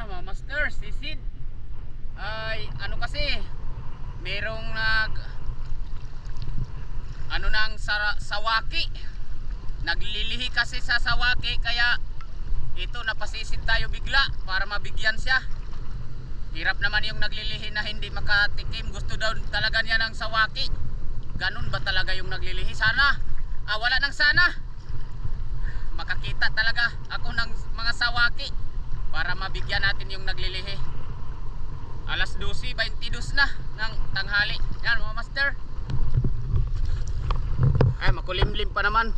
mga master, sisid ay ano kasi merong nang sawaki, naglilihi kasi sa sawaki, kaya ito napasisid tayo bigla para mabigyan siya. Hirap naman yung naglilihi na hindi makatikim, gusto daw talaga niya ng sawaki. Ganun ba talaga yung naglilihi? Sana wala nang sana makakita talaga ako ng mga sawaki para mabigyan natin yung naglilihi. Alas 12:22 na ng tanghali. Yan mga master. Ay, makulimlim pa naman.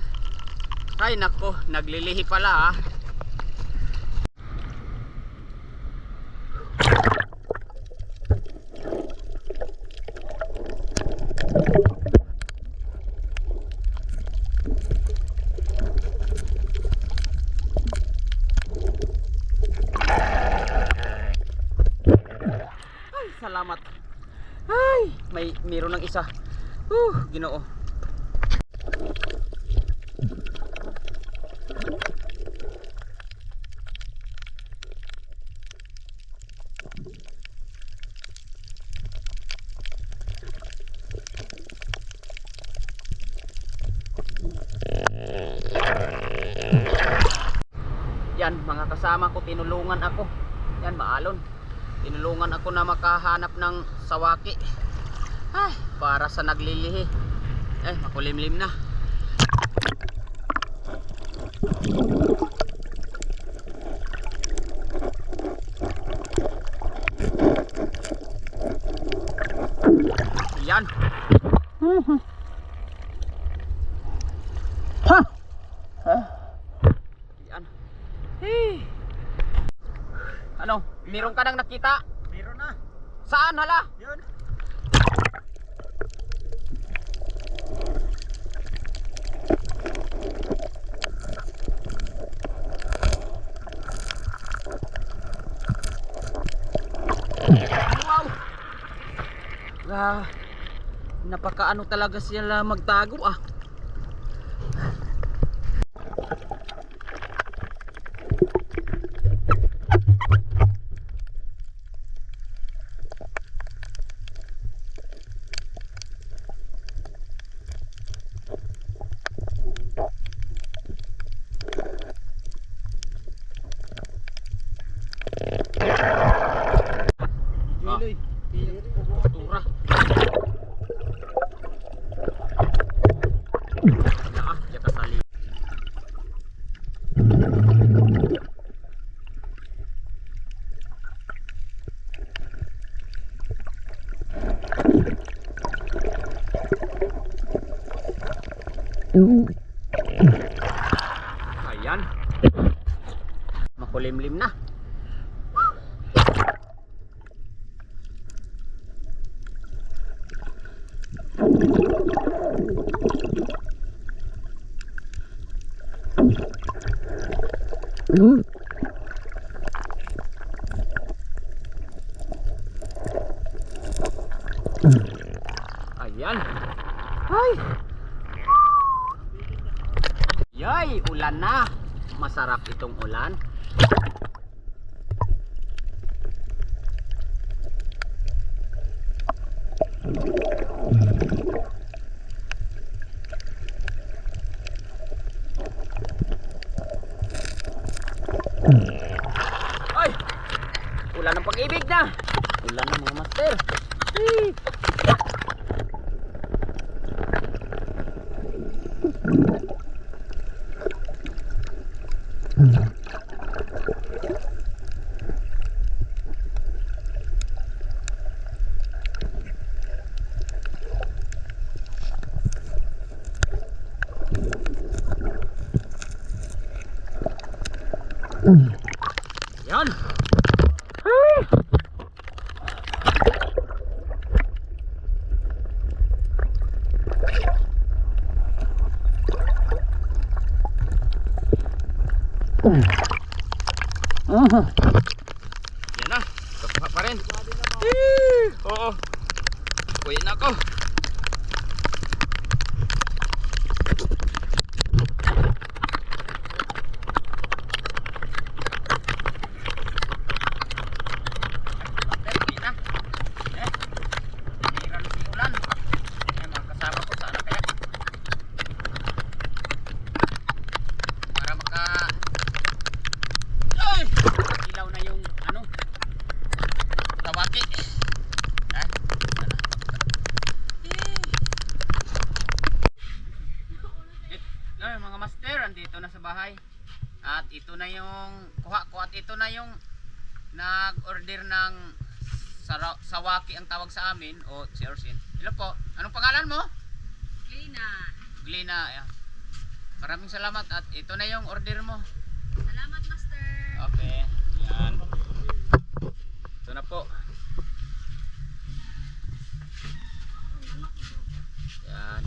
Ay nako, naglilihi pala Salamat. Ay, meron ng isa. Ginoo. Yan mga kasama ko, tinulungan ako. Yan maalon. Tinulungan ako na makahanap ng sawaki. Ay, para sa naglilihi. Eh, makulimlim na. Yan. Yan. Hey. Ano? Meron ka nang nakita? Meron na. Saan hala? Yun. Wow. Napakaano talaga sila magtago Tura. Ya kasali. Ayan. Makulimlim na. Ayan. Ay. Yay, ulan na. Masarap itong ulan. Ay! Ulan ng pag-ibig na. Ulan na mga master. Hey. Yan. Hey. Yan na, kapuha pa rin. Oo. Uwi na ako. ito na yung kuha ko at ito na yung nag-order ng sawaki ang tawag sa amin o si Orsin. Hello po. Anong pangalan mo? Lina. Glina. Ayan. Maraming salamat at ito na yung order mo. Salamat, Master. Okay. Yan. Ito na po. Yan.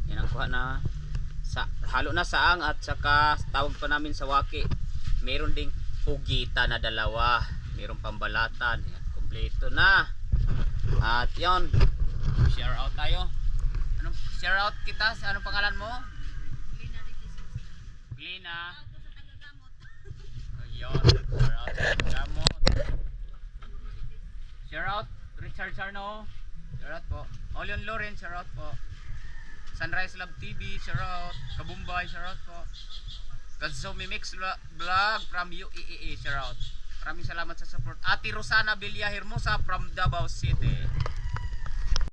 Yan ang kuha na. Halo na saang at saka tawag pa namin sawaki. Meron ding pugita na dalawa. Meron pambalatan. Yan. Kompleto na. At yon. Share out tayo. Anong share out kita? Anong pangalan mo? Lina Riquez. Glina. Ako sa tagagamot. Ayun. Share out sa gamot. Share out Richard Sarno. Share out po. Olion Loren. Share out po. Sunrise Love TV. Share out. Kabumbay. Share out po. Kazumi Mix Vlog from UAE. Share out. Maraming salamat sa support. Ate Rosana Villa Hermosa from Davao City.